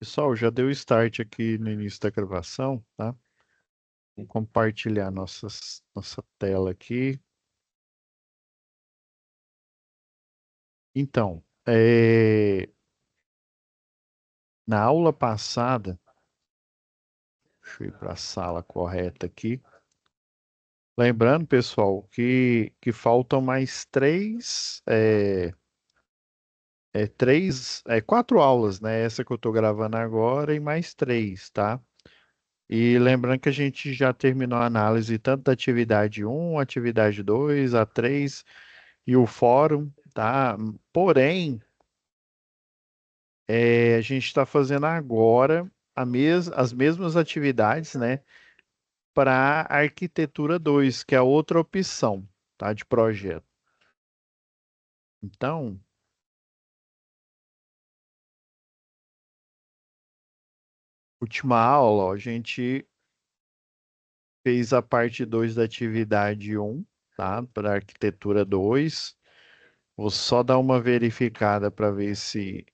Pessoal, já deu start aqui no início da gravação, tá? Vou compartilhar nossa tela aqui. Então, na aula passada, deixa eu ir para a sala correta aqui. Lembrando, pessoal, que faltam mais quatro aulas, né? Essa que eu estou gravando agora e mais três, tá? E lembrando que a gente já terminou a análise tanto da atividade um, atividade 2, a 3 e o fórum, tá? Porém, a gente está fazendo agora as mesmas atividades, né, para arquitetura 2, que é outra opção, tá, de projeto. Então, última aula, ó, a gente fez a parte 2 da atividade um, tá, para arquitetura 2. Vou só dar uma verificada para ver se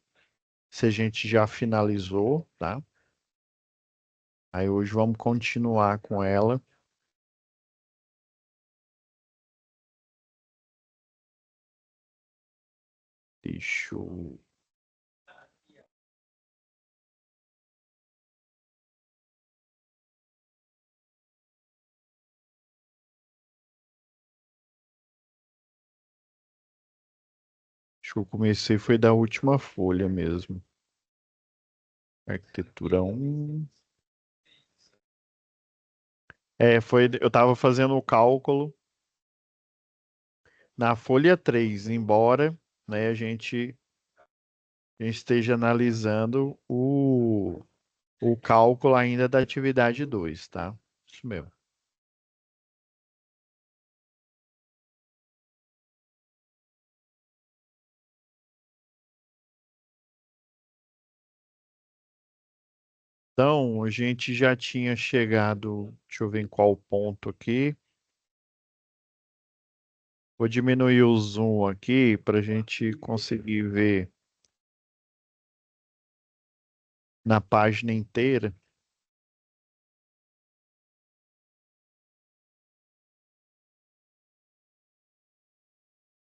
a gente já finalizou, tá? Aí hoje vamos continuar com ela. Deixa eu Acho que eu comecei foi da última folha mesmo. Arquitetura um. Eu estava fazendo o cálculo na folha 3, embora, né, a gente esteja analisando o cálculo ainda da atividade 2, tá? Isso mesmo. Então, a gente já tinha chegado, deixa eu ver em qual ponto aqui. Vou diminuir o zoom aqui para a gente conseguir ver na página inteira.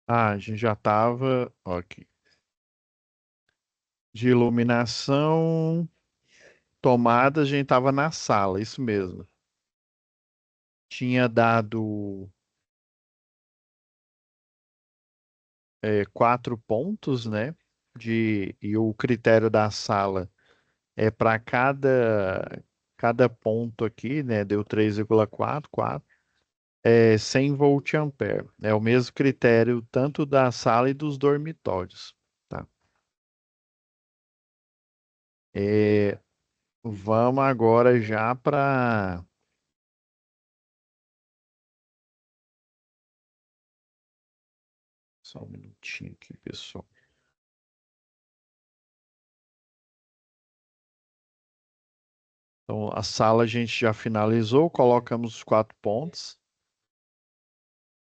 Ah, a gente já estava, aqui, de iluminação, tomada, a gente estava na sala, isso mesmo. Tinha dado 4 pontos, né? E o critério da sala é para cada ponto aqui, né? Deu 3,44, 100 volt-ampere. É o mesmo critério tanto da sala e dos dormitórios, tá? É, vamos agora já para. Só um minutinho aqui, pessoal. Então, a sala a gente já finalizou, colocamos os 4 pontos.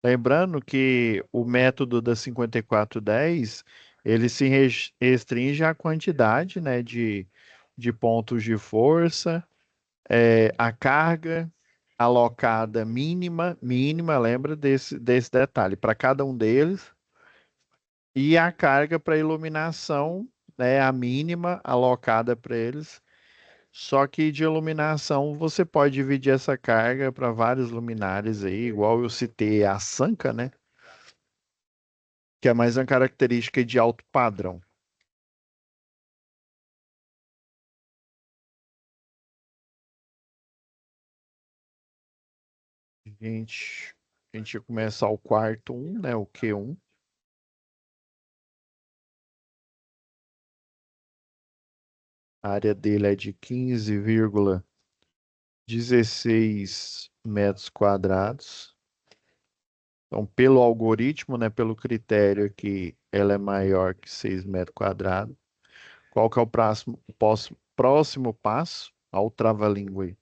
Lembrando que o método da 5410 ele se restringe à quantidade, né, de pontos de força, a carga alocada mínima, lembra desse detalhe, para cada um deles, e a carga para iluminação, né, a mínima alocada para eles. Só que de iluminação você pode dividir essa carga para vários luminares aí, igual eu citei a Sanca, né? Que é mais uma característica de alto padrão. A gente ia começar o quarto um, né? O Q1. A área dele é de 15,16 metros quadrados. Então, pelo algoritmo, né, pelo critério que ela é maior que 6 metros quadrados, qual que é o próximo passo? Ao trava-língua aí.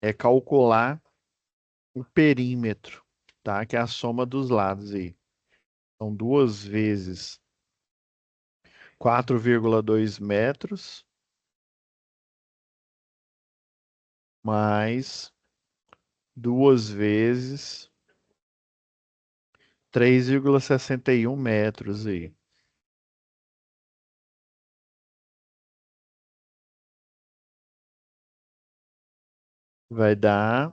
É calcular o perímetro, tá? Que é a soma dos lados aí. Então, 2 vezes 4,2 metros mais 2 vezes 3,61 metros aí. Vai dar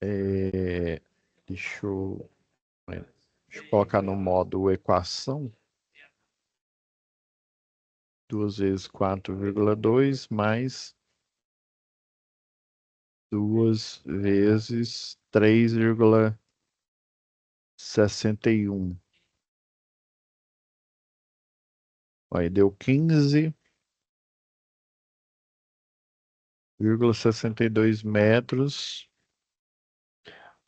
é, deixa eu, deixa eu colocar no modo equação. 2 vezes 4,2 mais 2 vezes 3,61. Aí deu 15,62 metros.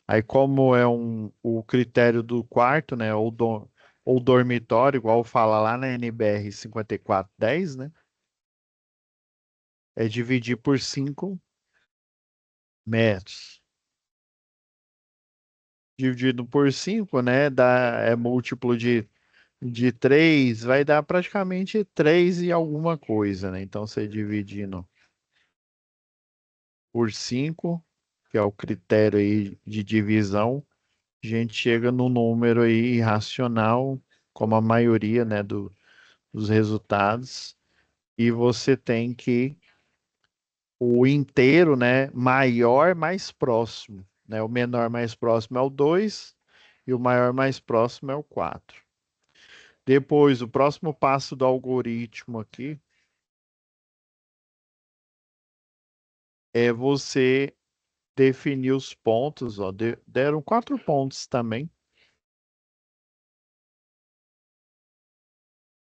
Aí, como é o critério do quarto, né? Ou dormitório, igual fala lá na NBR 5410, né? É dividir por 5 metros. Dividido por 5, né? É múltiplo de 3, vai dar praticamente 3 e alguma coisa, né? Então, você dividindo por 5, que é o critério aí de divisão, a gente chega no número aí irracional, como a maioria, né, dos resultados, e você tem que o inteiro, né, maior mais próximo, né? O menor mais próximo é o 2 e o maior mais próximo é o 4. Depois, o próximo passo do algoritmo aqui é você definir os pontos, ó, deram 4 pontos também.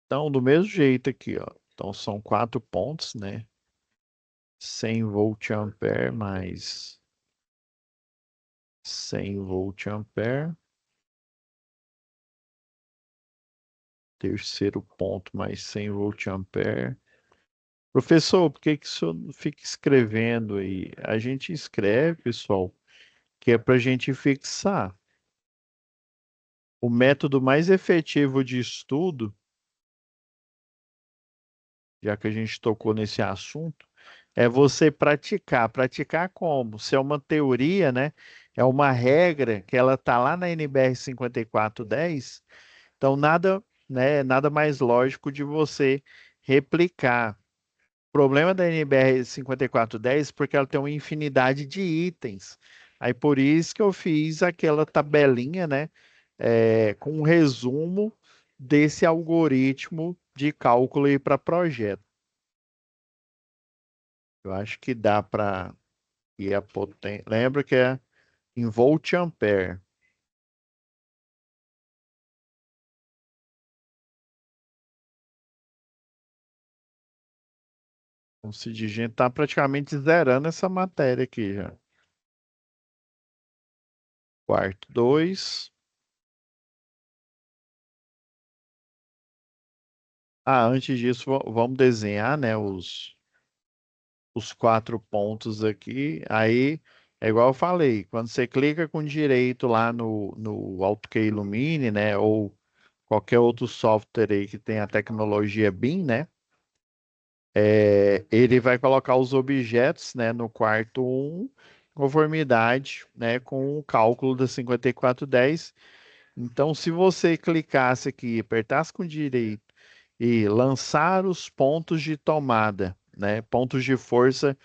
Então, do mesmo jeito aqui, ó. Então, são 4 pontos, né? 100 volt ampere mais 100 volt ampere. Terceiro ponto mais 100 volt ampere. Professor, por que que o senhor não fica escrevendo aí? A gente escreve, pessoal, que é para a gente fixar. O método mais efetivo de estudo, já que a gente tocou nesse assunto, é você praticar. Praticar como? Se é uma teoria, né? É uma regra que ela tá lá na NBR 5410. Então nada, né, nada mais lógico de você replicar. O problema da NBR 5410 é porque ela tem uma infinidade de itens. Aí por isso que eu fiz aquela tabelinha, né, com um resumo desse algoritmo de cálculo para projeto. Eu acho que dá para ir a potência. Lembra que é em volt ampere. Então, se a gente está praticamente zerando essa matéria aqui já. Quarto 2. Ah, antes disso, vamos desenhar, né, os 4 pontos aqui. Aí, é igual eu falei, quando você clica com direito lá no AutoCAD Illumine, né, ou qualquer outro software aí que tem a tecnologia BIM, né, ele vai colocar os objetos, né, no quarto um, conformidade, né, com o cálculo da 5410. Então, se você clicasse aqui, apertasse com direito e lançar os pontos de tomada, né? Pontos de força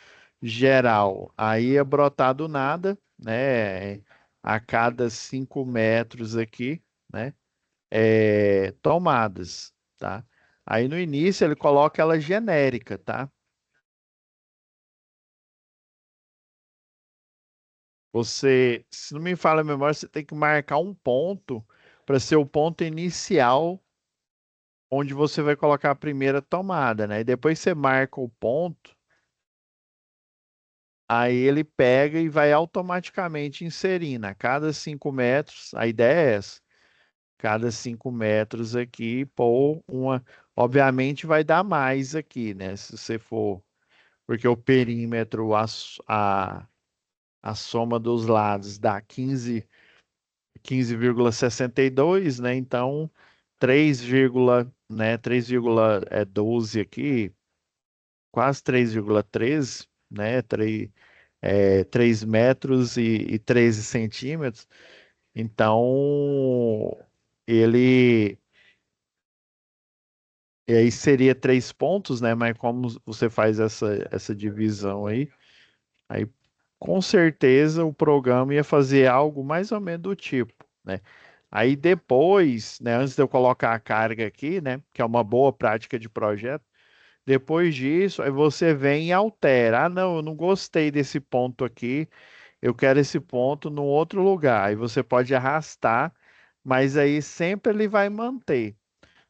geral. Aí é brotar do nada, né? A cada 5 metros aqui, né? Tomadas, tá? Aí no início ele coloca ela genérica, tá? Você, se não me falha a memória, você tem que marcar um ponto para ser o ponto inicial onde você vai colocar a primeira tomada, né? E depois você marca o ponto. Aí ele pega e vai automaticamente inserindo a cada 5 metros. A ideia é essa. Cada 5 metros aqui, pôr uma. Obviamente vai dar mais aqui, né? Se você for. Porque o perímetro, a soma dos lados dá 15,62, né? Então, 3,12 aqui, quase 3,13, né? 3 metros e 13 centímetros. Então, ele. E aí seria 3 pontos, né? Mas como você faz essa divisão aí com certeza o programa ia fazer algo mais ou menos do tipo, né? Aí depois, né, antes de eu colocar a carga aqui, né, que é uma boa prática de projeto, depois disso, aí você vem e altera. Ah, não, eu não gostei desse ponto aqui, eu quero esse ponto no outro lugar. Aí você pode arrastar, mas aí sempre ele vai manter.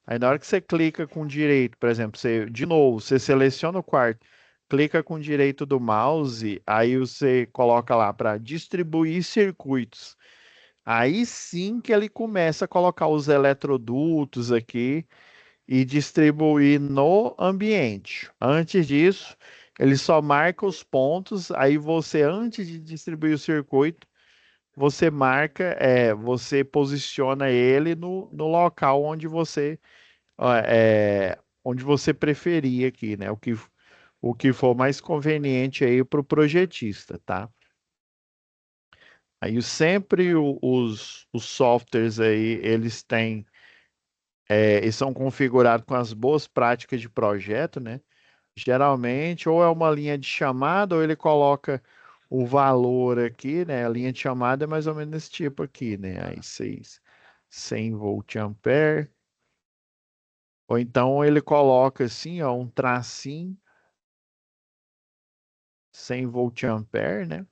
Aí na hora que você clica com direito, por exemplo, você, de novo, você seleciona o quarto, clica com direito do mouse, aí você coloca lá para distribuir circuitos. Aí sim que ele começa a colocar os eletrodutos aqui e distribuir no ambiente. Antes disso, ele só marca os pontos, aí você, antes de distribuir o circuito, você marca, você posiciona ele no local onde você preferir aqui, né? O que for mais conveniente aí para o projetista, tá? Aí sempre os softwares aí, eles são configurados com as boas práticas de projeto, né? Geralmente, ou é uma linha de chamada, ou ele coloca o valor aqui, né? A linha de chamada é mais ou menos desse tipo aqui, né? Aí 100 volt ampere. Ou então ele coloca assim, ó, um tracinho 100 volt ampere, né?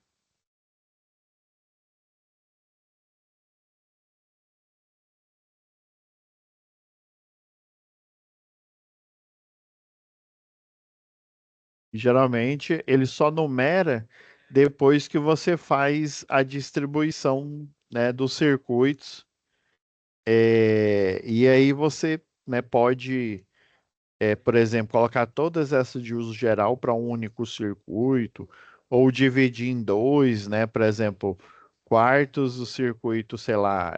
Geralmente ele só numera depois que você faz a distribuição, né, dos circuitos. E aí você, né, pode, por exemplo, colocar todas essas de uso geral para um único circuito, ou dividir em dois, né? Por exemplo, quartos do circuito, sei lá,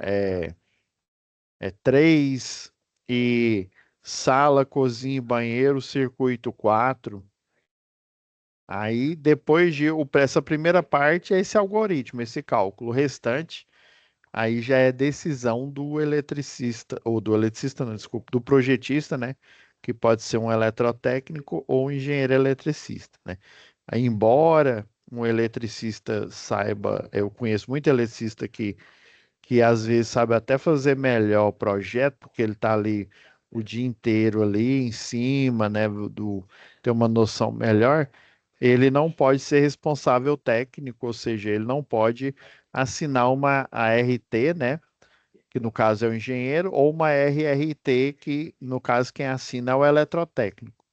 três, e sala, cozinha e banheiro, circuito 4. Aí, depois essa primeira parte é esse algoritmo, esse cálculo. O restante, aí já é decisão do eletricista, ou do eletricista, não, desculpa, do projetista, né? Que pode ser um eletrotécnico ou um engenheiro eletricista, né? Aí, embora um eletricista saiba, eu conheço muito eletricista que às vezes sabe até fazer melhor o projeto, porque ele está ali o dia inteiro ali em cima, né, ter uma noção melhor, ele não pode ser responsável técnico, ou seja, ele não pode assinar uma ART, né, que no caso é o engenheiro, ou uma RRT, que no caso quem assina é o eletrotécnico.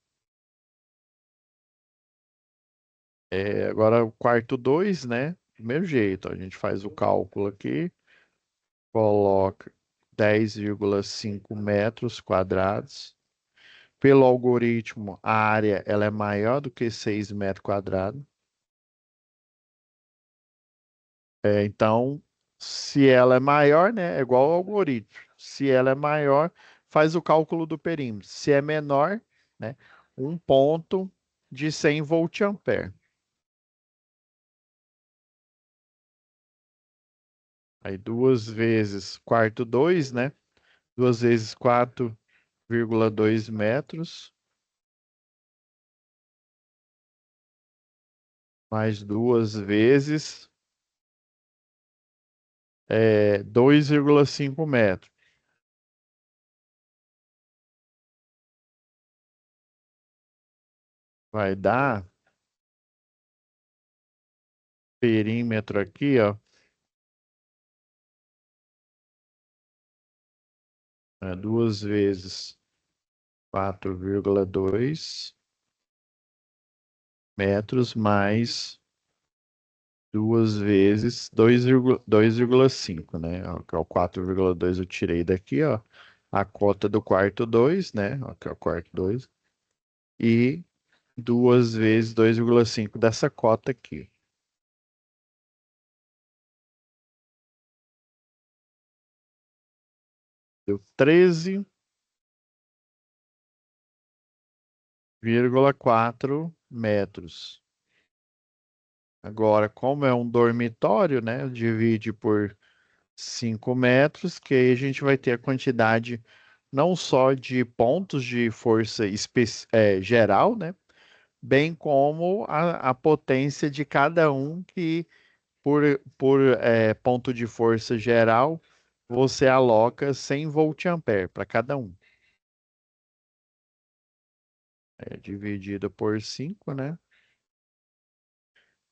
Agora o quarto 2, né, do mesmo jeito, a gente faz o cálculo aqui, coloca 10,5 metros quadrados. Pelo algoritmo, a área ela é maior do que 6 metros quadrados. Então, se ela é maior, né, é igual ao algoritmo. Se ela é maior, faz o cálculo do perímetro. Se é menor, né, um ponto de 100 volt-ampere. Aí duas vezes quarto 2, né? Duas vezes 4,2 metros, mais duas vezes 2,5 metros. Vai dar perímetro aqui, ó, duas vezes 4,2 metros mais duas vezes 2,5, né? Ó, que é o 4,2 eu tirei daqui, ó. A cota do quarto 2, né? Ó, que é o quarto 2. E duas vezes 2,5 dessa cota aqui. Deu 13,4 metros. Agora, como é um dormitório, né? Divide por 5 metros, que aí a gente vai ter a quantidade não só de pontos de força geral, né? Bem como a potência de cada um que por ponto de força geral você aloca 100 volt-ampere para cada um. É dividido por 5, né?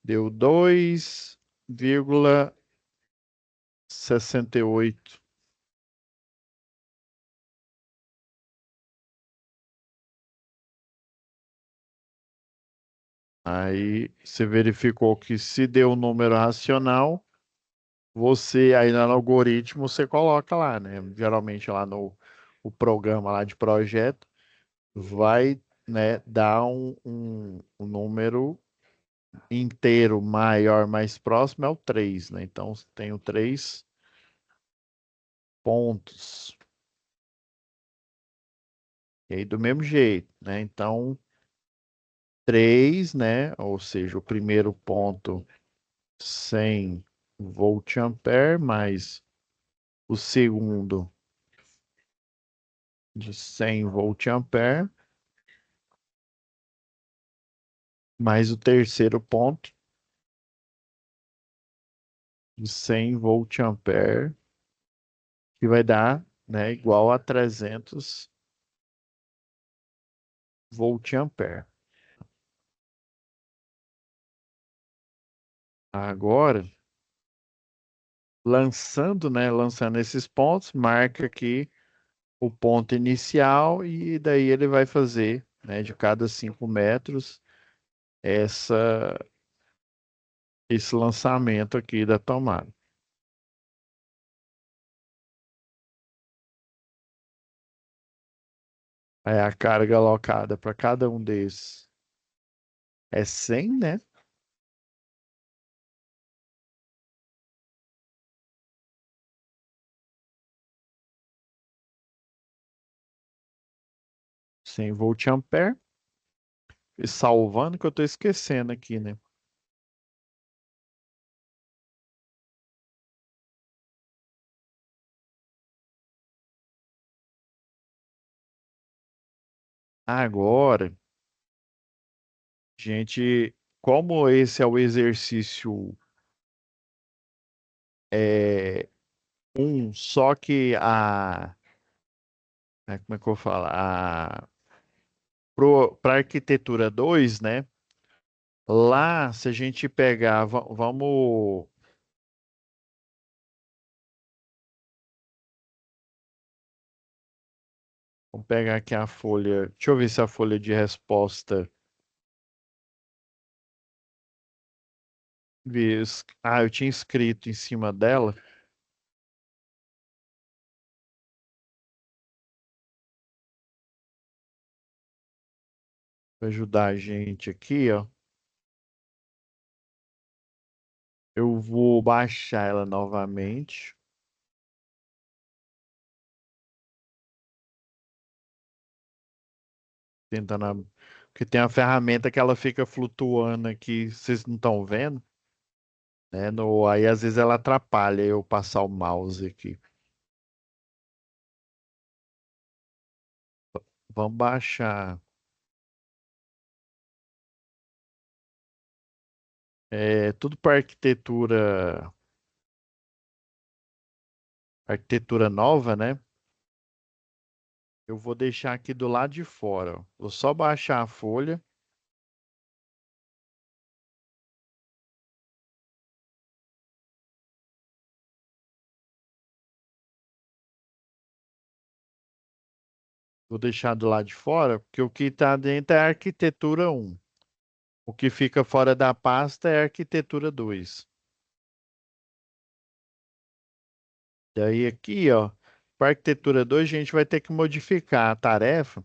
Deu 2,68. Aí você verificou que se deu um número racional, você aí no algoritmo você coloca lá, né? Geralmente lá no o programa lá de projeto vai, né, dar um número inteiro maior, mais próximo é o 3, né? Então tenho 3 pontos. E aí do mesmo jeito, né? Então 3, né? Ou seja, o primeiro ponto 100 volt-ampere mais o segundo de 100 volt-ampere mais o terceiro ponto de 100 volt-ampere, que vai dar, né, igual a 300 volt-ampere. Agora, lançando, né, lançando esses pontos, marca aqui o ponto inicial e daí ele vai fazer, né, de cada 5 metros essa esse lançamento aqui da tomada. Aí a carga alocada para cada um desses é 100, né? 100 volt-ampere. E salvando que eu tô esquecendo aqui, né? Agora, gente, como esse é o exercício é, só que como é que eu falo? Para arquitetura 2, né? Lá, se a gente pegar, vamos pegar aqui a folha. Deixa eu ver se a folha de resposta. Eu tinha escrito em cima dela para ajudar a gente aqui, ó. Eu vou baixar ela novamente, tentando. Porque tem a ferramenta que ela fica flutuando aqui, vocês não estão vendo, né? Aí às vezes ela atrapalha eu passar o mouse aqui. Vamos baixar. É tudo para arquitetura nova, né? Eu vou deixar aqui do lado de fora, ó. Vou só baixar a folha. Vou deixar do lado de fora, porque o que está dentro é a arquitetura 1. O que fica fora da pasta é a arquitetura 2. Daí aqui, ó, para arquitetura 2 a gente vai ter que modificar a tarefa.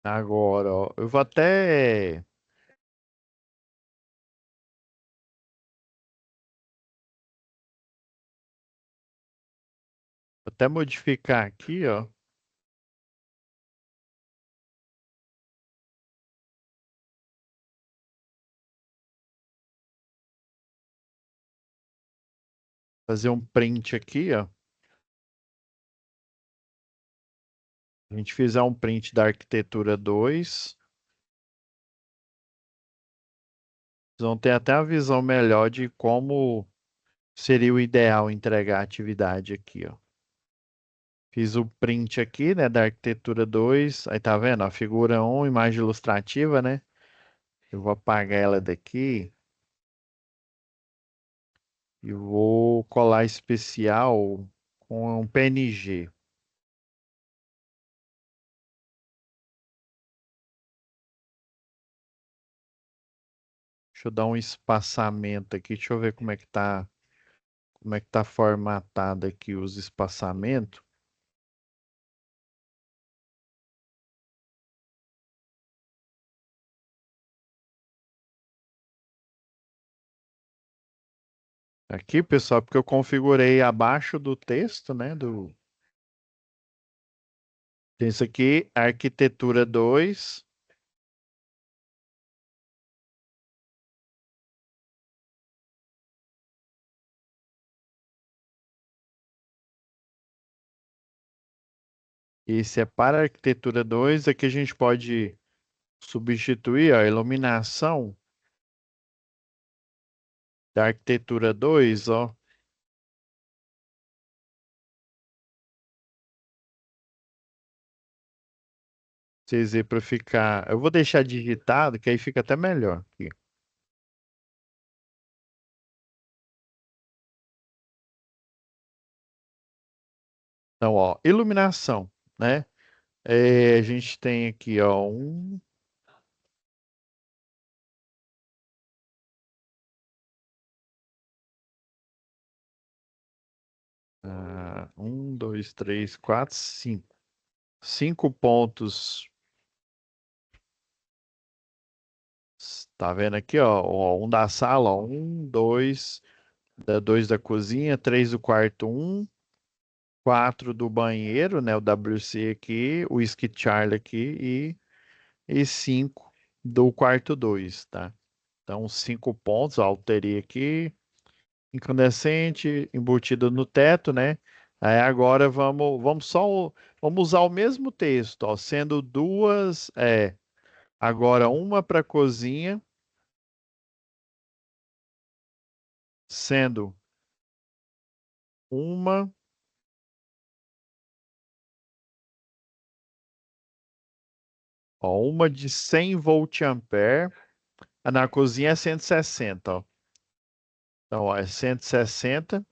Agora, ó, eu vou até modificar aqui, ó. Fazer um print aqui, ó. A gente fizer um print da arquitetura 2, vocês vão ter até a visão melhor de como seria o ideal entregar a atividade aqui, ó. Fiz o print aqui, né, da arquitetura 2. Aí tá vendo, a figura um, imagem ilustrativa, né? Eu vou apagar ela daqui e vou colar especial com um PNG. Deixa eu dar um espaçamento aqui, deixa eu ver como é que tá formatado aqui os espaçamentos. Aqui, pessoal, porque eu configurei abaixo do texto, né, tem isso aqui, arquitetura 2. Esse é para a arquitetura 2. Aqui a gente pode substituir a iluminação da arquitetura 2, ó. CZ para ficar. Eu vou deixar digitado, que aí fica até melhor aqui. Então, ó, iluminação, né? A gente tem aqui, ó, dois, três, quatro, cinco. 5 pontos. Tá vendo aqui, ó, um da sala, ó, dois da cozinha, três do quarto, quatro do banheiro, né? O WC aqui, o Whisky Charlie aqui e cinco do quarto dois, tá? Então, 5 pontos, ó, alterei aqui, incandescente, embutido no teto, né? Aí agora vamos usar o mesmo texto, ó, sendo duas, agora uma para cozinha, sendo uma, ó, uma de 100 volt-ampere, na cozinha é 160, ó. Então, ó, é 160,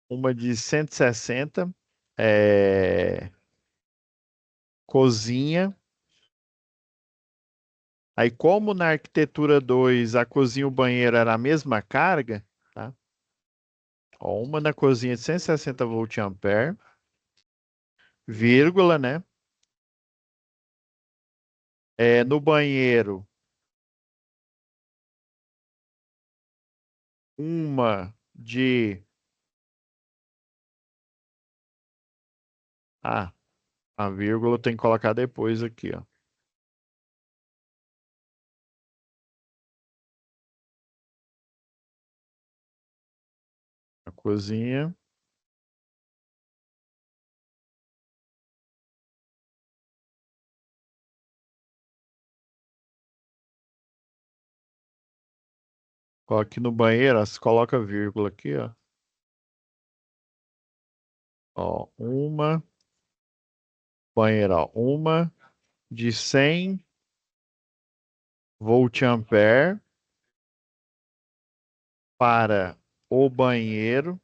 uma de 160, é, cozinha. Aí, como na arquitetura 2 a cozinha e o banheiro era a mesma carga, tá? Ó, uma na cozinha de 160 volt-ampere, vírgula, né? No banheiro, uma de. Ah, a vírgula tem que colocar depois aqui, ó. A cozinha. Coloque no banheiro, ó, você coloca vírgula aqui, ó. Ó, banheiro, ó, uma de 100 volt-ampere para o banheiro,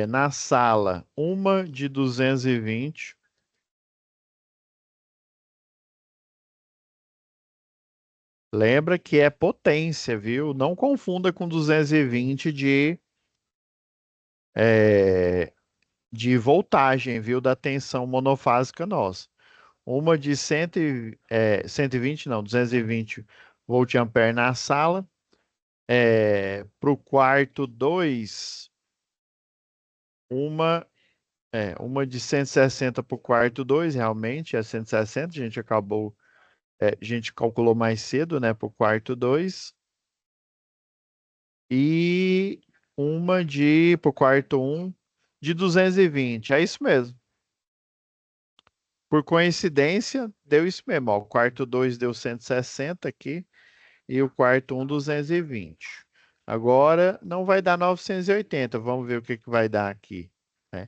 na sala, uma de 220 Lembra que é potência, viu? Não confunda com 220 é, de voltagem, viu? Da tensão monofásica nossa. Uma de 120, não, 220 volt-ampere na sala. Para o quarto 2, uma, uma de 160 para o quarto 2, realmente é 160, a gente calculou mais cedo, né, para o quarto 2. E uma de, para o quarto um de 220, é isso mesmo. Por coincidência, deu isso mesmo, ó. O quarto 2 deu 160 aqui e o quarto um 220. Agora não vai dar 980. Vamos ver o que que vai dar aqui, né?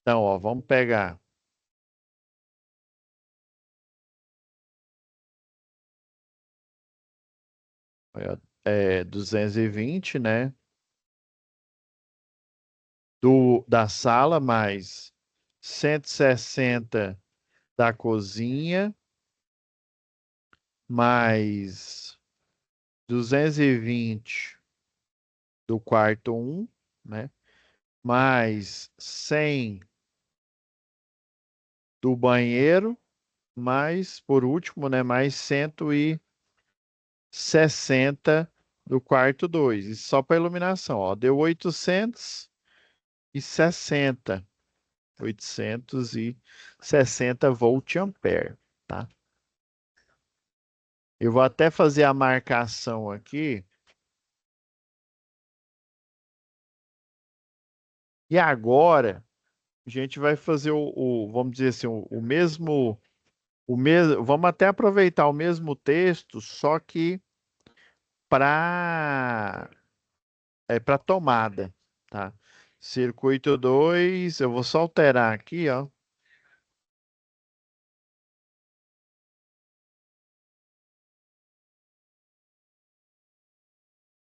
Então, ó, vamos pegar 220, né? Da sala mais 160 da cozinha mais 220 do quarto um, né? Mais 100 do banheiro, mais, por último, né? Mais 160 do quarto 2. Isso só para iluminação, ó. Deu 860. 860 volt-ampere, tá? Eu vou até fazer a marcação aqui. E agora, a gente vai fazer vamos dizer assim, vamos até aproveitar o mesmo texto, só que para tomada, tá? Circuito 2, eu vou só alterar aqui, ó.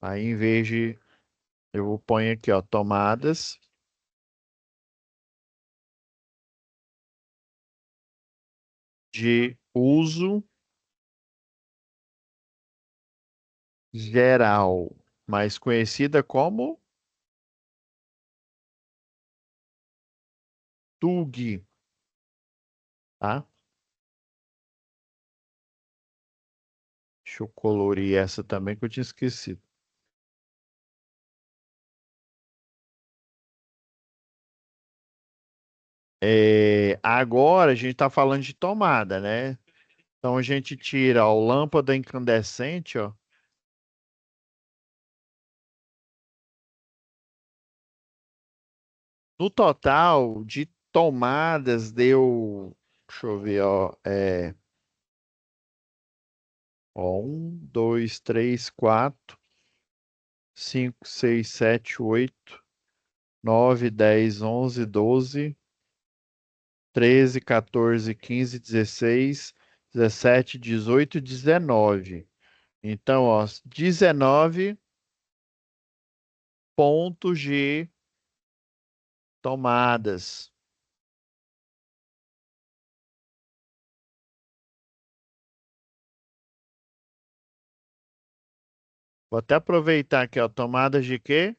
Aí em vez de eu vou pôr aqui, ó, tomadas de uso geral, mais conhecida como TUG, tá? Deixa eu colorir essa também que eu tinha esquecido. Agora a gente está falando de tomada, né? Então a gente tira a lâmpada incandescente, ó. No total de tomadas deu, deixa eu ver, ó, 1, 2, 3, 4, 5, 6, 7, 8, 9, 10, 11, 12, 13, 14, 15, 16, 17, 18, 19. Então, ó, 19 pontos de tomadas. Vou até aproveitar aqui, ó, tomadas de quê?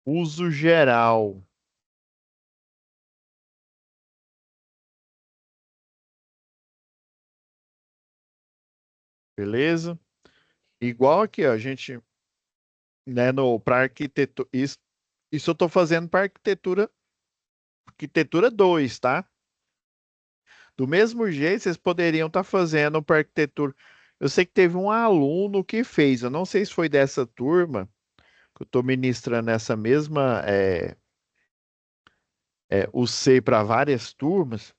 Uso geral, beleza? Igual aqui, ó, a gente, né, no para arquitetura, isso eu tô fazendo para arquitetura 2, tá? Do mesmo jeito, vocês poderiam estar fazendo para arquitetura. Eu sei que teve um aluno que fez, eu não sei se foi dessa turma, que eu estou ministrando essa mesma, o C para várias turmas.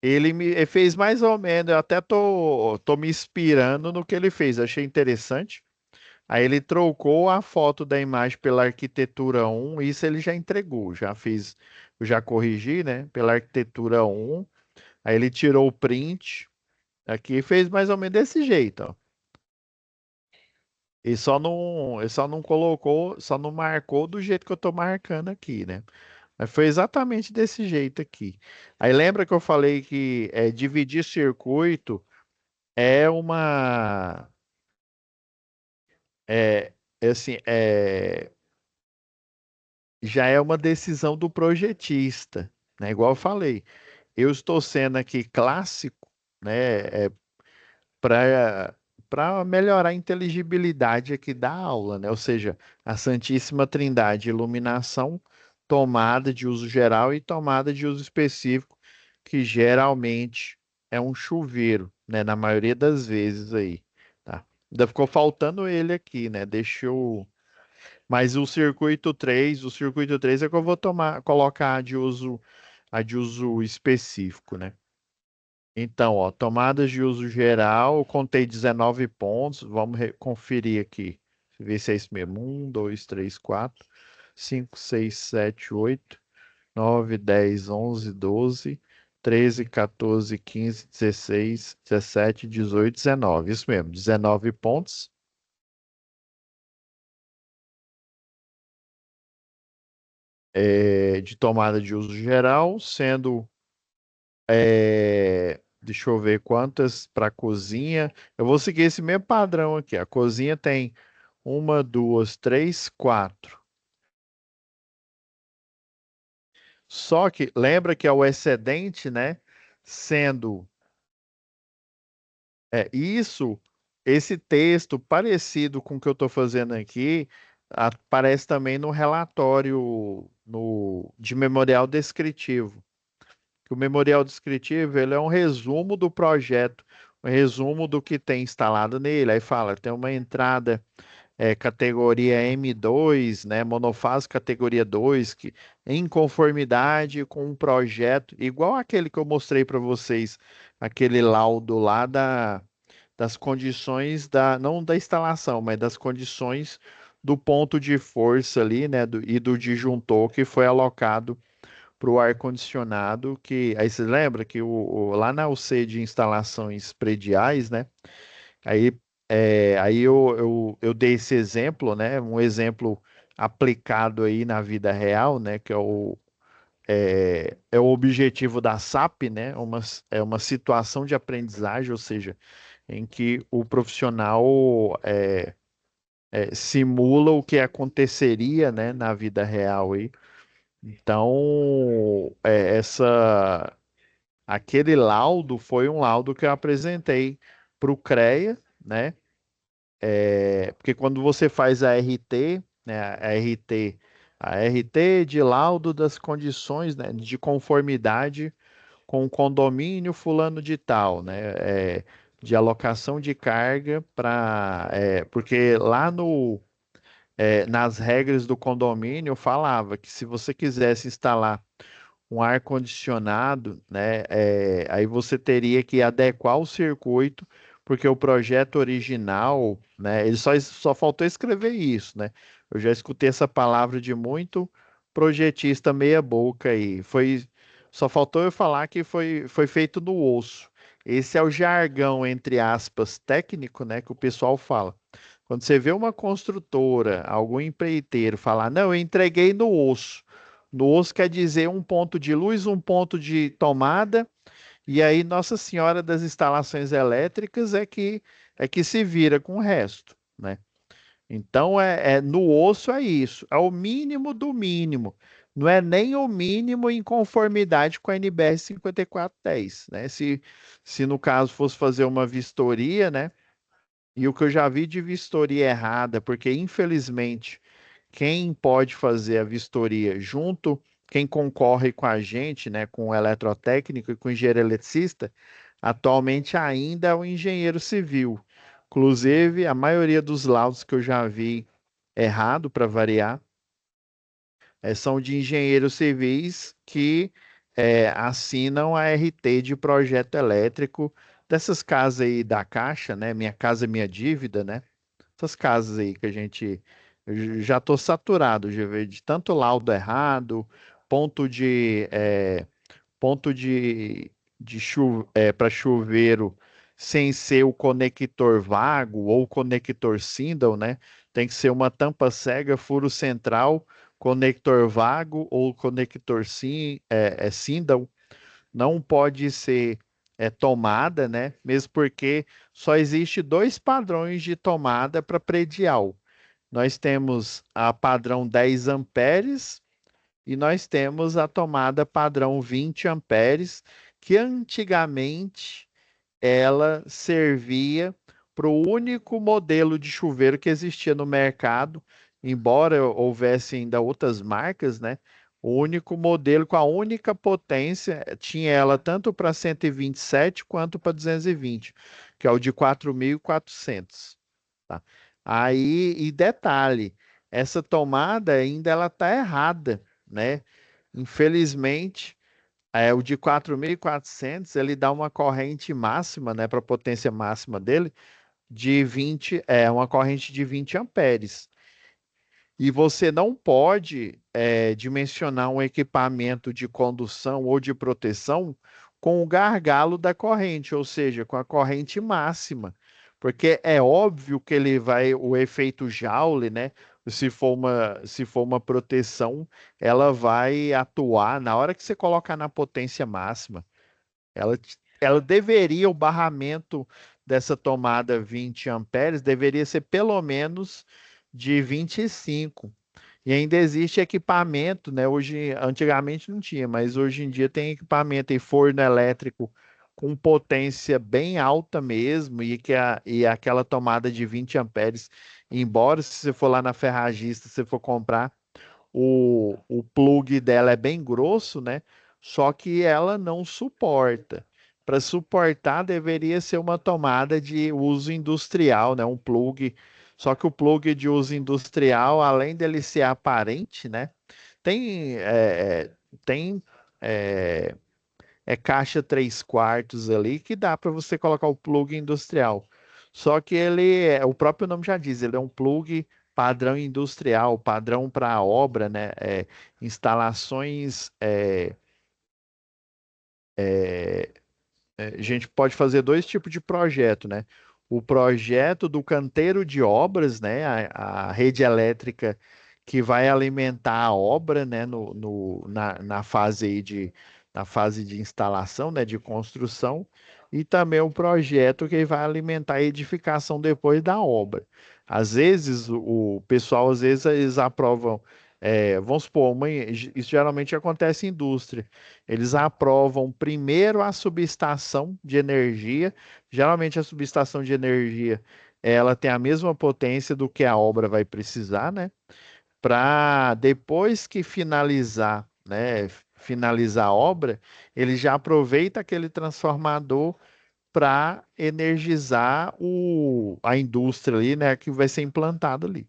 Ele fez mais ou menos, eu até tô me inspirando no que ele fez, achei interessante. Aí ele trocou a foto da imagem pela arquitetura um, isso ele já entregou, já fez, eu já corrigi, né? Pela arquitetura um. Aí ele tirou o print aqui e fez mais ou menos desse jeito, ó. Ele só não colocou, só não marcou do jeito que eu tô marcando aqui, né? Mas foi exatamente desse jeito aqui. Aí lembra que eu falei que dividir circuito é uma é, é assim, já é uma decisão do projetista, né? Igual eu falei, eu estou sendo aqui clássico, né? Para melhorar a inteligibilidade aqui da aula, né? Ou seja, a Santíssima Trindade, iluminação, tomada de uso geral e tomada de uso específico, que geralmente é um chuveiro, né? Na maioria das vezes aí, tá? Ainda ficou faltando ele aqui, né? Deixou. Mas o circuito três é que eu vou colocar a de uso específico, né? Então, ó, tomadas de uso geral, eu contei 19 pontos. Vamos conferir aqui. Ver se é isso mesmo. 1, 2, 3, 4, 5, 6, 7, 8, 9, 10, 11, 12, 13, 14, 15, 16, 17, 18, 19. Isso mesmo, 19 pontos de tomada de uso geral, sendo deixa eu ver quantas para cozinha. Eu vou seguir esse mesmo padrão aqui. A cozinha tem uma, duas, três, quatro. Só que lembra que é o excedente, né? Sendo isso, esse texto parecido com o que eu estou fazendo aqui, aparece também no relatório de memorial descritivo. O memorial descritivo, ele é um resumo do projeto, um resumo do que tem instalado nele. Aí fala, tem uma entrada categoria M2, né, monofase categoria 2, que em conformidade com um projeto igual aquele que eu mostrei para vocês, aquele laudo lá das condições não da instalação, mas das condições do ponto de força ali, né, e do disjuntor que foi alocado para o ar-condicionado, que aí você lembra que lá na UC de instalações prediais, né? Aí eu dei esse exemplo, né? Um exemplo aplicado aí na vida real, né? Que é o objetivo da SAP, né? É uma situação de aprendizagem, ou seja, em que o profissional simula o que aconteceria, né? Na vida real aí. Então, aquele laudo foi um laudo que eu apresentei para o CREA, né? Porque quando você faz a RT, né, a RT de laudo das condições, né, de conformidade com o condomínio fulano de tal, né, de alocação de carga porque lá nas regras do condomínio falava que se você quisesse instalar um ar-condicionado, né? Aí você teria que adequar o circuito, porque o projeto original, né? Ele só faltou escrever isso, né? Eu já escutei essa palavra de muito projetista meia boca aí. Só faltou eu falar que foi feito no osso. Esse é o jargão, entre aspas, técnico, né? Que o pessoal fala. Quando você vê uma construtora, algum empreiteiro falar, não, eu entreguei no osso. No osso quer dizer um ponto de luz, um ponto de tomada, e aí Nossa Senhora das Instalações Elétricas é que se vira com o resto, né? Então no osso é isso, é o mínimo do mínimo. Não é nem o mínimo em conformidade com a NBR 5410, né? Se no caso fosse fazer uma vistoria, né? E o que eu já vi de vistoria errada, porque infelizmente quem pode fazer a vistoria junto, quem concorre com a gente, né, com o eletrotécnico e com o engenheiro eletricista, atualmente ainda é o engenheiro civil. Inclusive, a maioria dos laudos que eu já vi errado, para variar, são de engenheiros civis que assinam a RT de projeto elétrico dessas casas aí da Caixa, né? Minha Casa Minha Dívida, né? Essas casas aí que a gente eu já estou saturado de tanto laudo errado, ponto de é, ponto de para chuveiro sem ser o conector vago ou conector Sindel, né? Tem que ser uma tampa cega, furo central, conector vago ou conector Sindel. Não pode ser tomada, né? Mesmo porque só existe dois padrões de tomada para predial. Nós temos a padrão 10 amperes e nós temos a tomada padrão 20 amperes, que antigamente ela servia para o único modelo de chuveiro que existia no mercado, embora houvesse ainda outras marcas, né? O único modelo com a única potência tinha ela tanto para 127 quanto para 220, que é o de 4.400, tá? Aí, e detalhe, essa tomada ainda ela tá errada, né? Infelizmente, o de 4.400 ele dá uma corrente máxima, né, para a potência máxima dele, de 20, uma corrente de 20 amperes. E você não pode dimensionar um equipamento de condução ou de proteção com o gargalo da corrente, ou seja, com a corrente máxima. Porque é óbvio que ele vai, o efeito Joule, né? Se for uma proteção, ela vai atuar na hora que você colocar na potência máxima. Ela deveria, o barramento dessa tomada 20 amperes deveria ser pelo menos de 25. E ainda existe equipamento, né? Hoje, antigamente não tinha, mas hoje em dia tem equipamento e forno elétrico com potência bem alta mesmo e aquela tomada de 20 amperes. Embora se você for lá na ferragista, se você for comprar, o plug dela é bem grosso, né? Só que ela não suporta. Para suportar, deveria ser uma tomada de uso industrial, né? Um plug. Só que o plug de uso industrial, além dele ser aparente, né? Tem, tem é, caixa 3 quartos ali que dá para você colocar o plug industrial. Só que o próprio nome já diz, ele é um plug padrão industrial, padrão para obra, né? Instalações. A gente pode fazer dois tipos de projeto, né? O projeto do canteiro de obras, né? A rede elétrica que vai alimentar a obra, né? Na fase aí na fase de instalação, né? De construção. E também o projeto que vai alimentar a edificação depois da obra. Às vezes, o pessoal, às vezes, eles aprovam, vamos supor, isso geralmente acontece em indústria. Eles aprovam primeiro a subestação de energia. Geralmente a subestação de energia ela tem a mesma potência do que a obra vai precisar, né? Para depois que finalizar, né? Finalizar a obra, ele já aproveita aquele transformador para energizar a indústria ali, né? Que vai ser implantado ali.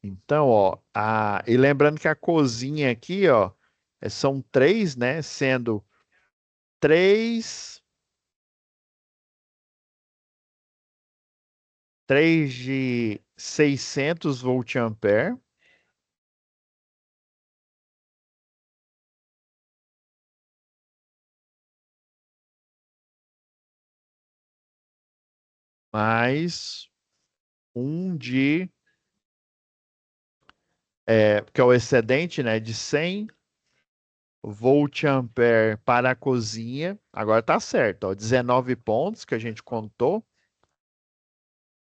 Então, ó, e lembrando que a cozinha aqui, ó, são três, né? Sendo três, três de 600 volt-ampere, mais um que é o excedente, né, de 100 volt-ampere para a cozinha. Agora tá certo, ó, 19 pontos que a gente contou.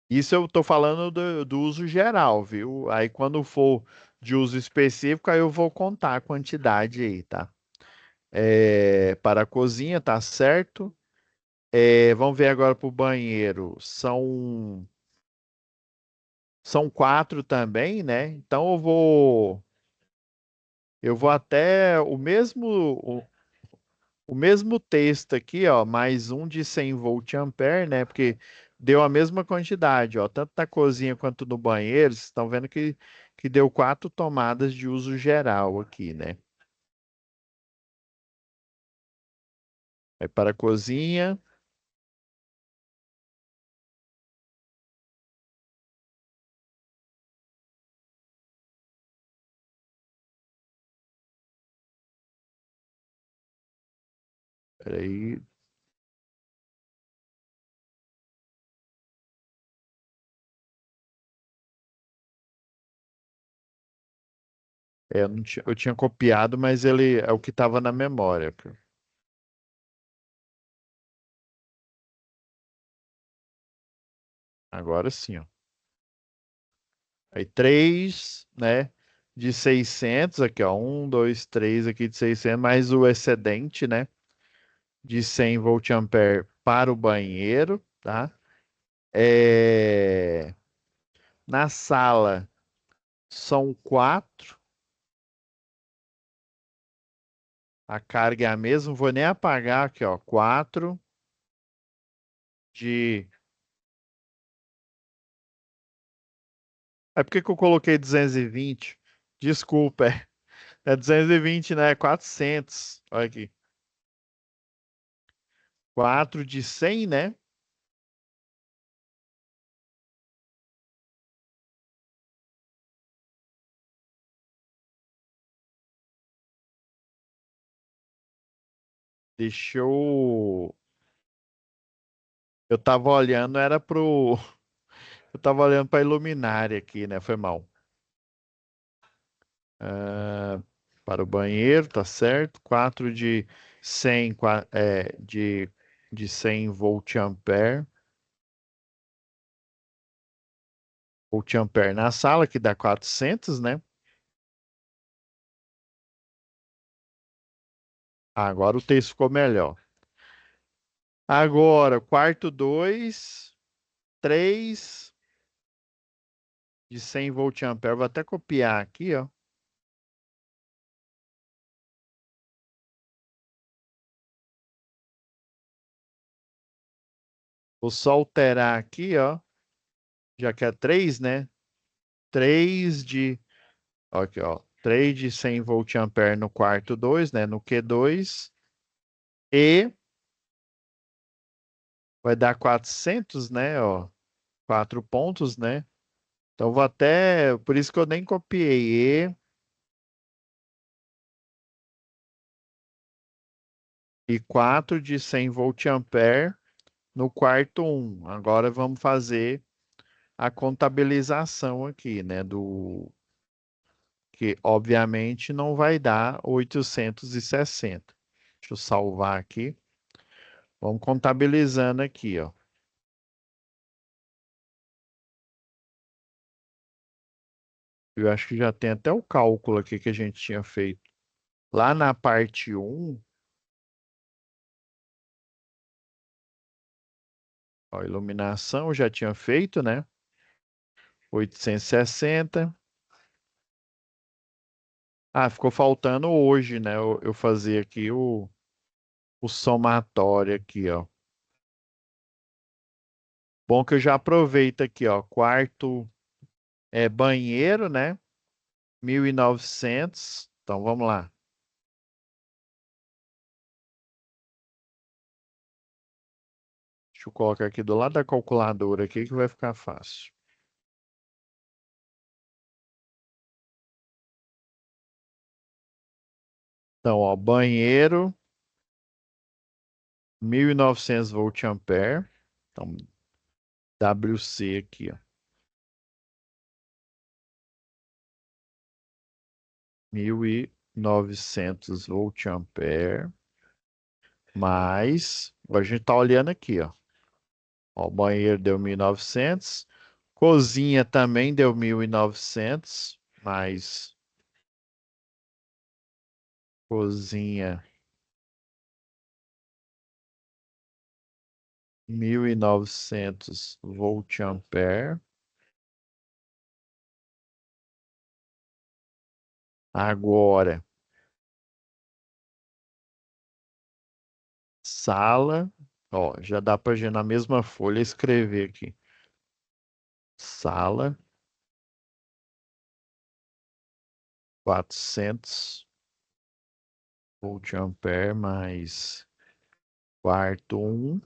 Isso eu tô falando do uso geral, viu? Aí quando for de uso específico, aí eu vou contar a quantidade aí, tá? Para a cozinha, tá certo? Vamos ver agora para o banheiro. São quatro também, né? Então eu vou até o mesmo texto aqui, ó, mais um de 100 volt-ampere, né? Porque deu a mesma quantidade, ó, tanto na cozinha quanto no banheiro. Vocês estão vendo que deu quatro tomadas de uso geral aqui, né? Aí para a cozinha, peraí, eu tinha copiado, mas ele é o que estava na memória. Agora sim, ó. Aí 3, né? De 600 aqui, ó. 1, 2, 3 aqui de 600 mais o excedente, né? De 100 volt-ampere para o banheiro, tá? É... Na sala são 4. A carga é a mesma. Não vou nem apagar aqui, ó. 4 de. É porque que eu coloquei 220? Desculpa, é 220, né? É 400. Olha aqui. 4 de 100, né? Deixa eu. Eu tava olhando, era pro. Eu tava olhando pra luminária aqui, né? Foi mal. Ah, para o banheiro, tá certo? 4 de 100, de 100 volt-ampere na sala, que dá 400, né? Agora o texto ficou melhor. Agora, quarto 2, 3 de 100 volt-ampere. Vou até copiar aqui, ó. Vou só alterar aqui, ó. Já que é 3, né? 3 de, ó, aqui, ó. 3 de 100 volt-ampere no quarto 2, né? No Q2. E vai dar 400, né? Ó, 4 pontos, né? Então vou até, por isso que eu nem copiei. E 4 de 100 volt-ampere no quarto um. Agora vamos fazer a contabilização aqui, né? Do que obviamente não vai dar 860. Deixa eu salvar aqui. Vamos contabilizando aqui, ó. Eu acho que já tem até o cálculo aqui que a gente tinha feito. Lá na parte um, ó, iluminação eu já tinha feito, né? 860. Ah, ficou faltando hoje, né? Eu fazer aqui o somatório aqui, ó. Bom que eu já aproveito aqui, ó. Quarto é banheiro, né? 1.900. Então vamos lá. Deixa eu colocar aqui do lado da calculadora aqui que vai ficar fácil. Então, ó, banheiro, 1.900 volt-ampere. Então, WC aqui, ó. 1.900 volt-ampere. Mais, agora a gente tá olhando aqui, ó. Ó, o banheiro deu 1.900. Cozinha também deu 1.900. Mais cozinha 1.900 volt-ampere. Agora, sala, ó, já dá para na mesma folha escrever aqui. Sala, 400 volt-ampere mais quarto um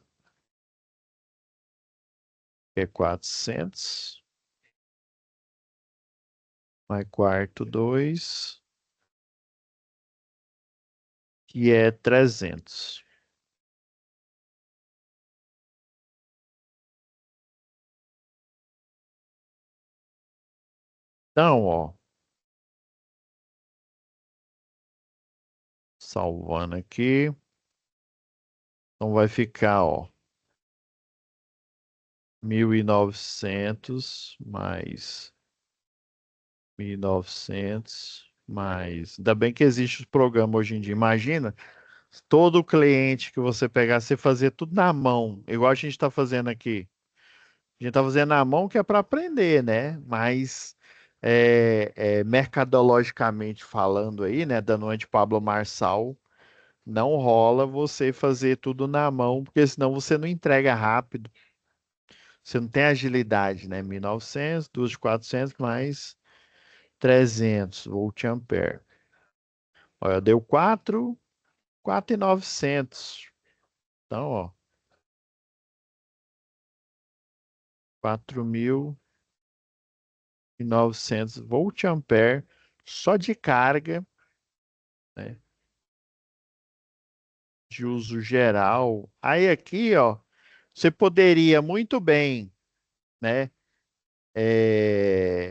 que é 400 mais quarto 2 que é 300. Então, ó, salvando aqui. Então, vai ficar, ó, 1.900 volt-ampere. 1.900 volt-ampere mais quarto um que é 400 mais quarto 2 que é 300. Então, ó, salvando aqui. Então vai ficar, ó, 1.900 volt-ampere mais quarto um que é 400 mais quarto 2 que é 300. Então, ó, salvando aqui. Então vai ficar, ó, 1.900 mais 1.900 mais. Ainda bem que existe o programa hoje em dia. Imagina, todo cliente que você pegar, você fazer tudo na mão, igual a gente está fazendo aqui. A gente está fazendo na mão que é para aprender, né? Mas mercadologicamente falando aí, né? Dando uma de Pablo Marçal, não rola você fazer tudo na mão, porque senão você não entrega rápido. Você não tem agilidade, né? 1.900, 2.400 mais 300 volt-ampere. Olha, deu 4.900. Então, ó, 4.900 volt-ampere só de carga, né? De uso geral. Aí aqui, ó, você poderia muito bem, né?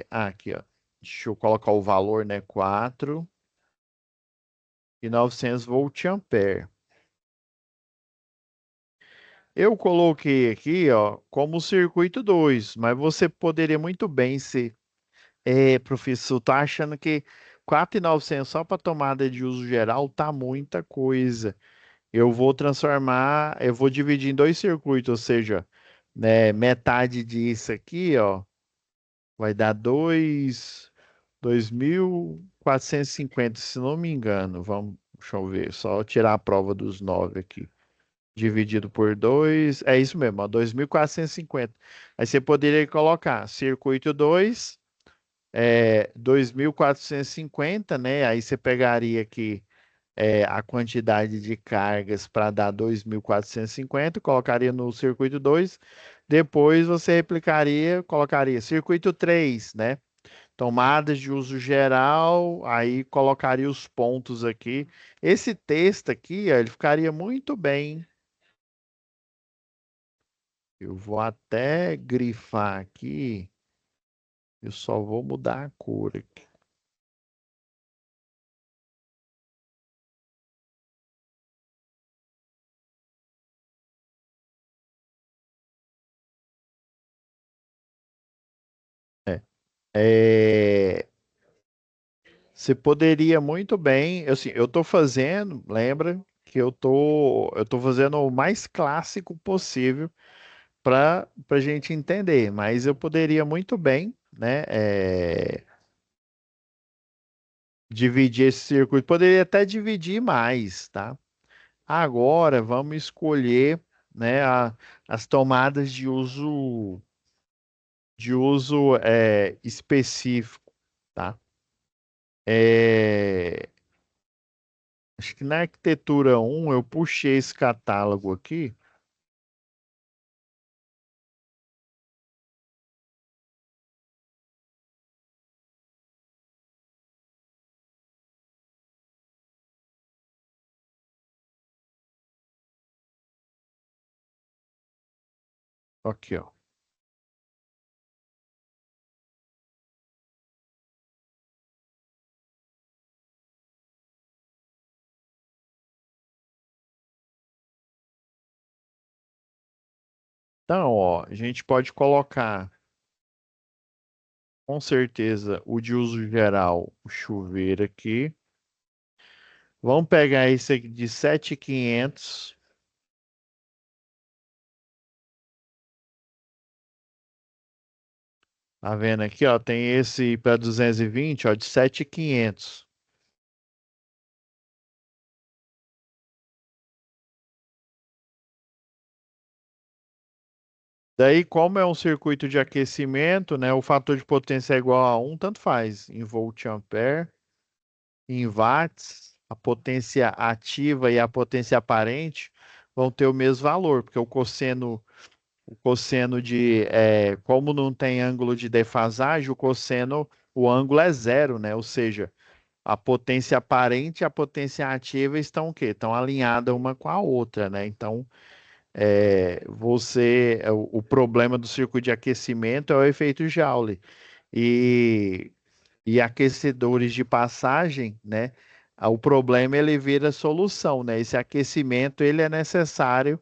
Aqui, ó. Deixa eu colocar o valor, né? 4.900 volt-ampere. Eu coloquei aqui, ó, como circuito 2, mas você poderia muito bem ser. Professor, tô achando que 4.900 só para tomada de uso geral tá muita coisa. Eu vou dividir em dois circuitos, ou seja, né, metade disso aqui, ó, vai dar 2.450, se não me engano. Deixa eu ver, só tirar a prova dos 9 aqui. Dividido por 2, é isso mesmo, ó, 2.450. Aí você poderia colocar circuito 2, 2.450, né? Aí você pegaria aqui a quantidade de cargas para dar 2.450, colocaria no circuito 2. Depois você replicaria, colocaria circuito 3, né? Tomadas de uso geral, aí colocaria os pontos aqui. Esse texto aqui, ó, ele ficaria muito bem. Eu vou até grifar aqui, eu só vou mudar a cor aqui. É, você poderia muito bem, assim, eu estou fazendo, lembra que eu tô fazendo o mais clássico possível para a gente entender, mas eu poderia muito bem, né, dividir esse circuito, poderia até dividir mais, tá? Agora vamos escolher, né, as tomadas de uso específico, tá? É, Acho que na arquitetura 1 eu puxei esse catálogo aqui. Aqui, ó. Então, ó, a gente pode colocar com certeza o de uso geral, o chuveiro aqui. Vamos pegar esse aqui de 7.500. Tá vendo aqui, ó? Tem esse para 220, ó, de 7.500. Daí, como é um circuito de aquecimento, né? O fator de potência é igual a 1, tanto faz, em volt-ampere, em watts, a potência ativa e a potência aparente vão ter o mesmo valor, porque o cosseno como não tem ângulo de defasagem, o ângulo é zero, né? Ou seja, a potência aparente e a potência ativa estão o quê? Estão alinhadas uma com a outra, né? Então, o problema do circuito de aquecimento é o efeito Joule. E, e aquecedores de passagem, né? O problema ele vira solução, né? Esse aquecimento ele é necessário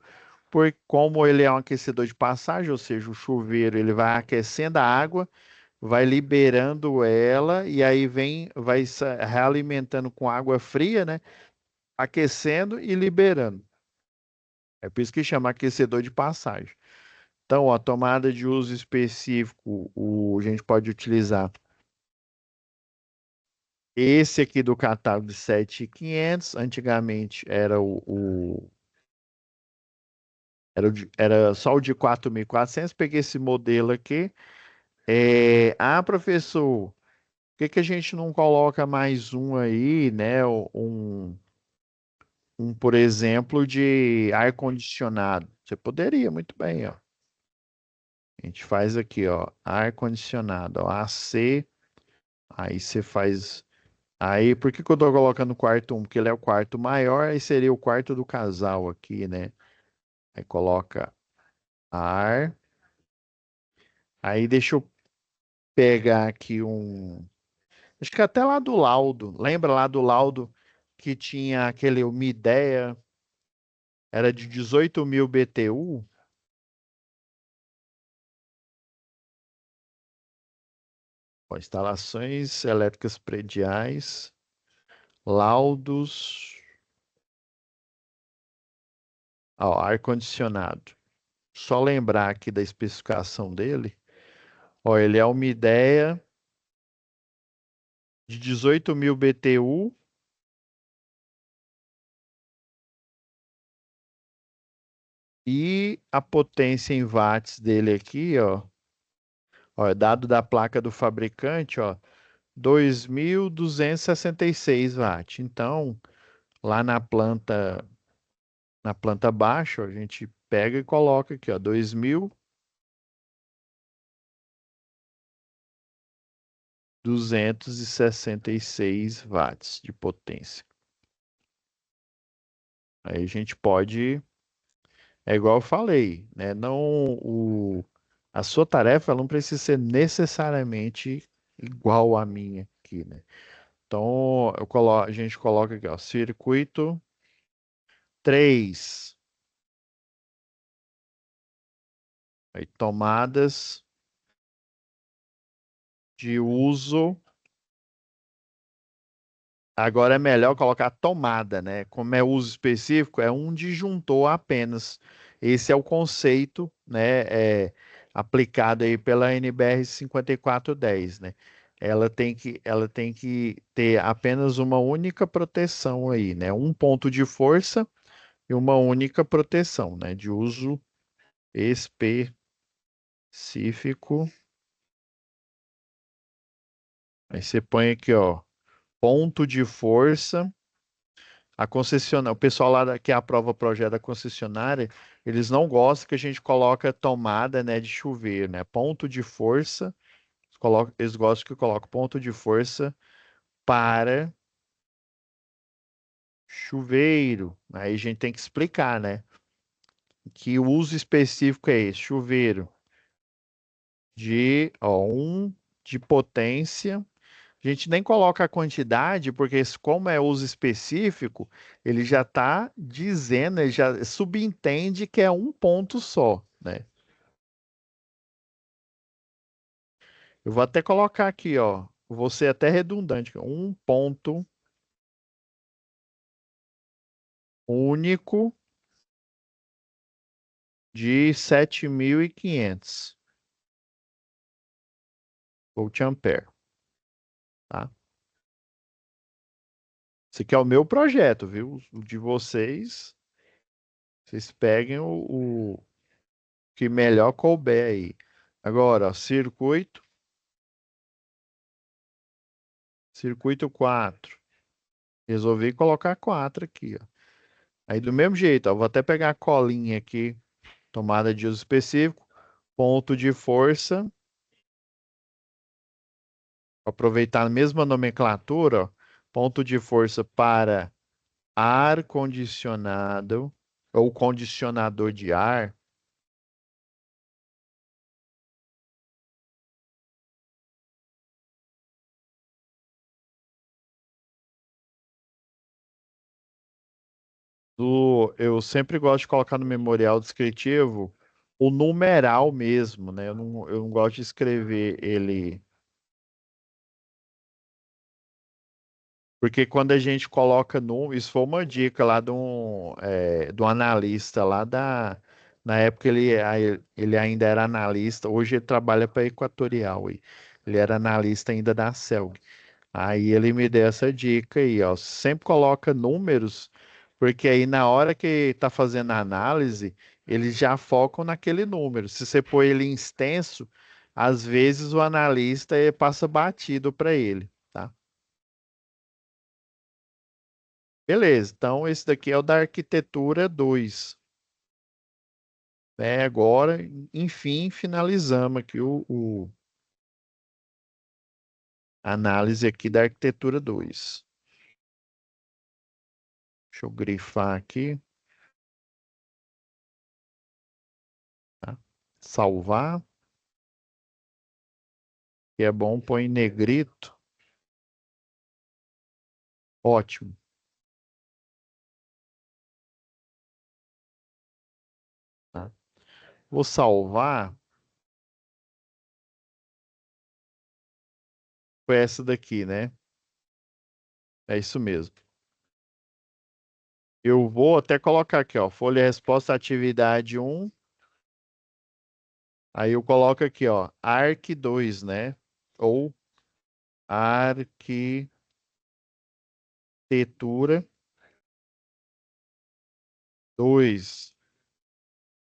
por como ele é um aquecedor de passagem, ou seja, o chuveiro ele vai aquecendo a água, vai liberando ela e aí vai realimentando com água fria, né? Aquecendo e liberando. É por isso que chama aquecedor de passagem. Então, a tomada de uso específico, a gente pode utilizar esse aqui do catálogo de 7.500. Antigamente era só o de 4.400. Peguei esse modelo aqui. Professor, por que que a gente não coloca mais um aí, né? Por exemplo, de ar-condicionado. Você poderia, muito bem, ó. A gente faz aqui, ó, ar-condicionado, ó, AC. Aí você faz. Aí, por que que eu tô colocando o quarto um? Porque ele é o quarto maior, aí seria o quarto do casal aqui, né? Aí coloca ar. Aí deixa eu pegar aqui um. Acho que até lá do laudo. Lembra lá do laudo que tinha aquele uma ideia, era de 18.000 BTU? Ó, instalações elétricas prediais, laudos, ó, ar-condicionado. Só lembrar aqui da especificação dele. Ó, ele é uma ideia de 18.000 BTU e a potência em watts dele aqui, ó, é dado da placa do fabricante, ó, 2.266 watts. Então, lá na planta baixa, ó, a gente pega e coloca aqui, ó, 2.266 watts de potência. Aí a gente pode, é igual eu falei, né? A sua tarefa ela não precisa ser necessariamente igual à minha aqui, né? Então, a gente coloca aqui, ó, circuito 3, aí, tomadas de uso. Agora é melhor colocar tomada, né? Como é uso específico, é um disjuntor apenas. Esse é o conceito, né? Aplicado aí pela NBR 5410, né? Ela tem que ter apenas uma única proteção aí, né? Um ponto de força e uma única proteção, né? De uso específico. Aí você põe aqui, ó, ponto de força. A concessionária, o pessoal lá que aprova o projeto da concessionária, eles não gostam que a gente coloca tomada, né, de chuveiro, né? Ponto de força, eles gostam que eu coloque ponto de força para chuveiro. Aí a gente tem que explicar, né? Que o uso específico é esse, chuveiro de, ó, 1 de potência. A gente nem coloca a quantidade, porque como é uso específico, ele já está dizendo, ele já subentende que é um ponto só, né? Eu vou até colocar aqui, ó, vou ser até redundante, um ponto único de 7.500 volt-ampere, tá? Esse aqui é o meu projeto, viu? O de vocês peguem o que melhor couber aí. Agora, ó, circuito 4. Resolvi colocar 4 aqui, ó. Aí do mesmo jeito, ó, vou até pegar a colinha aqui, tomada de uso específico, ponto de força, aproveitar a mesma nomenclatura, ó, ponto de força para ar condicionado ou condicionador de ar, Eu sempre gosto de colocar no memorial descritivo o numeral mesmo, né? Eu não gosto de escrever ele. Porque quando a gente coloca no, isso foi uma dica lá de um analista lá na época ele ainda era analista, hoje ele trabalha para a Equatorial, ele era analista ainda da Celg. Aí ele me deu essa dica aí, ó, sempre coloca números, porque aí na hora que está fazendo a análise, eles já focam naquele número. Se você pôr ele em extenso, às vezes o analista passa batido para ele, tá? Beleza, então esse daqui é o da arquitetura 2. Né? Agora, enfim, finalizamos aqui a análise aqui da arquitetura 2. Deixa eu grifar aqui, tá? Salvar, que é bom pôr em negrito. Ótimo, tá? Vou salvar com essa daqui, né? É isso mesmo. Eu vou até colocar aqui, ó, folha resposta atividade 1. Aí eu coloco aqui, ó, arq 2, né? Ou arquitetura 2,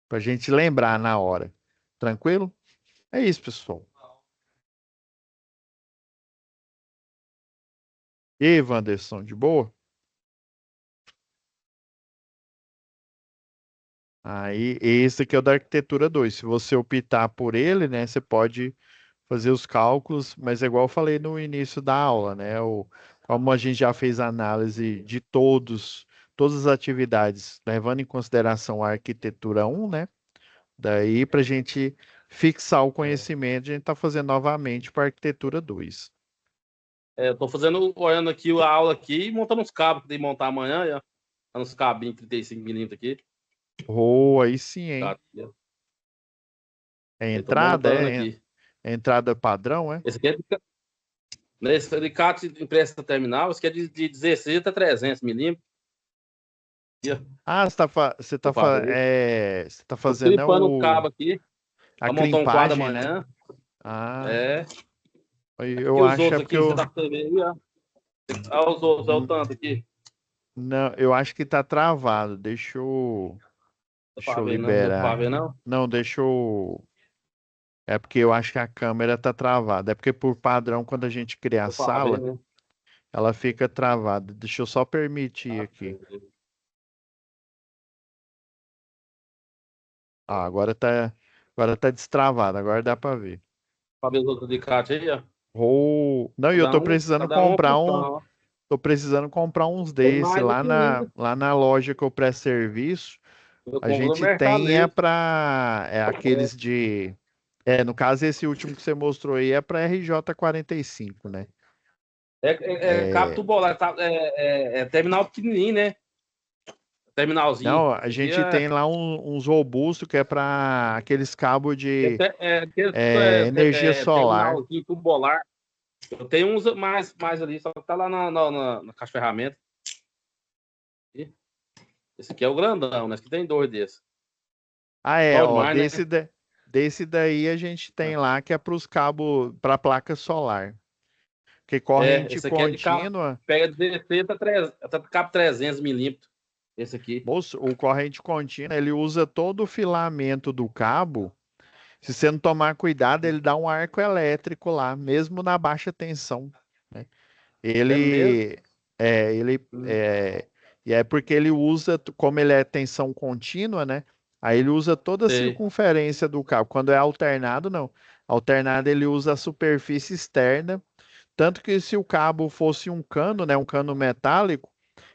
para a gente lembrar na hora. Tranquilo? É isso, pessoal. E aí, Wanderson, de boa? Aí, esse aqui é o da arquitetura 2. Se você optar por ele, né, você pode fazer os cálculos, mas é igual eu falei no início da aula, né? Como a gente já fez a análise de todas as atividades, levando em consideração a arquitetura 1, né? Daí, para a gente fixar o conhecimento, a gente está fazendo novamente para a arquitetura 2. Eu tô olhando aqui a aula aqui e montando uns cabos que tem que montar amanhã, ó. Tá uns cabinhos 35 mm aqui. Oh, aí sim, Tá, hein? aqui, ó. É Eu tô entrada, montando é? aqui. É entrada padrão, é? Esse aqui é esse alicate de impressa terminal, esse aqui é de 16 até 300 milímetros. Aqui, ó, Ah, vou fazer. você tá Tô fazendo clipando o cabo aqui a pra montar um quadro crimpagem, né? amanhã. Ah, É. eu E os acho é outros porque aqui, você tá vendo aí, ó. Olha os outros, olha o tanto aqui. não, eu acho que tá travado. Dá Deixa pra eu ver, não? Dá pra liberar. ver, não? Não, deixa eu. É porque eu acho que a câmera tá travada. É porque por padrão, quando a gente cria a Dá pra ver, sala, né? ela fica travada. Deixa eu só permitir Ah, aqui. Ah, agora tá destravado. Agora dá para ver. pra ver os outros alicates aí, ó. Não, e eu Cada uma função, ó. tô precisando comprar uns Tem desse mais lá aqui ainda. na loja que eu presto serviço. Eu A compro no gente Mercado tem Livre. aqueles no caso esse último que você mostrou aí é para RJ45, né? É cabo É, tubular, é terminal pequenininho, né? Terminalzinho. não, a Esse aqui gente tem lá uns robustos que é para aqueles cabos de energia solar. terminalzinho tubular. Eu tenho uns mais ali, só que tá lá na caixa de ferramenta. Esse aqui é o grandão, né? Esse aqui tem dois desses. Ah, é, Top ó, demais, né? desse daí a gente tem lá que é para os cabos para placa solar. Que corrente Esse aqui é de cabo. contínua, Pega 16 até cabo 300 milímetros. Esse aqui. moço, o corrente contínua, ele usa todo o filamento do cabo. Se você não tomar cuidado, ele dá um arco elétrico lá, mesmo na baixa tensão, né? É mesmo? Ele ele Hum, e é porque ele usa, como ele é tensão contínua, né? Aí ele usa toda a sei. circunferência do cabo. Quando é alternado, não. Alternado ele usa a superfície externa, tanto que se o cabo fosse um cano, né, um cano metálico,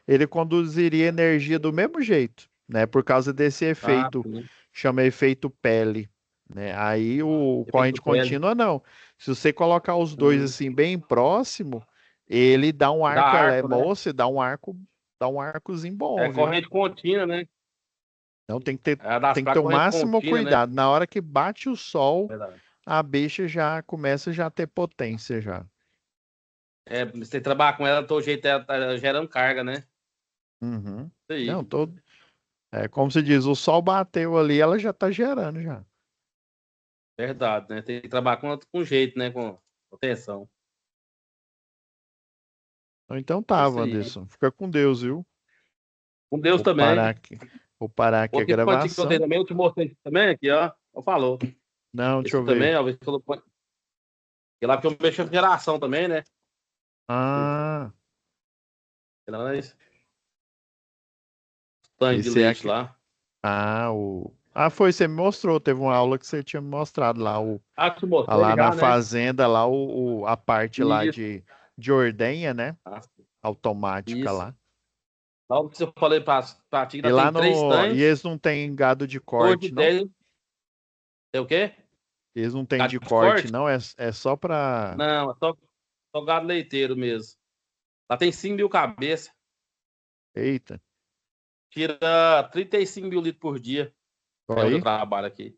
ele conduziria energia do mesmo jeito, né? Por causa desse Ah, efeito, sim. chama efeito pele, né? Aí o Efeito corrente pele. contínua não. Se você colocar os dois Hum. assim bem próximo, ele dá um Dá arco arco, elétrico, né? moço, dá um arco dá um arcozinho É bom, viu? corrente contínua, né? Então tem que ter, É das tem que ter placas o corrente máximo contínua, né? cuidado. Na hora que bate o sol, Verdade. a bicha já começa já a ter potência já. É, você trabalhar com ela, do jeito ela tá gerando carga, né? Uhum. Isso aí. Não, todo. É como se diz, o sol bateu ali, ela já tá gerando já. Verdade, né? Tem que trabalhar com jeito, né? Com atenção. Então tá, Isso aí. Wanderson. Fica com Deus, viu? Com Deus Vou parar também. aqui. Vou parar aqui a Outro infantil que eu tenho gravação. também, eu te mostrei também aqui, ó. Eu falou. Não, deixa Esse eu ver. também, ó. Você falou. Que lá porque eu mexo com geração também, né? Ah, Lá nesse tanque de esse é leite aqui. lá. Ah, foi, você me mostrou. Teve uma aula que você tinha me mostrado lá, Ah, te mostrei lá na já, né? fazenda, lá a parte lá Isso. de ordenha, né? Ah, Automática isso. lá. Lá o que eu falei pra ti, E lá lá tem três no. E tanques, eles não têm gado de dois de corte, não? 10. Tem o quê? Eles não têm Gado de de corte, corte? não? É só pra. Não, é só gado leiteiro mesmo. Lá tem 5.000 cabeças. Eita, Tira 35 mil litros por dia. ó É onde eu aí. trabalho aqui.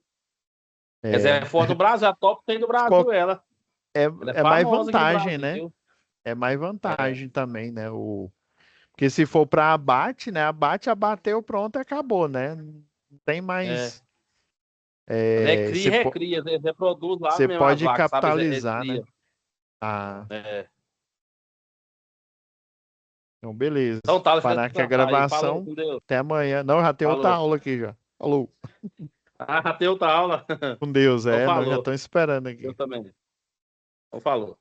Essa É, é forte do Brasil, a top tem do qual- Brasil, ela. é, Ela é é mais famosa aqui no vantagem, né? Brasil. É mais É, vantagem também, né? Porque se for para abate, né? Abate, abateu, pronto, acabou, né? Não tem é. mais. Mas é É, cria e recria, eles reproduz lá você mesmo as pode vacas, sabe? É capitalizar, né? cria. Ah, É. então beleza. Então tá, deixa eu Parar aqui a descansar aí. Falou, gravação. com Deus. Até amanhã. Não, já tem outra Falou. aula aqui já. Falou. Ah, tem outra aula. Com Deus, Então nós já falou. estamos esperando Eu aqui. também. Então falou.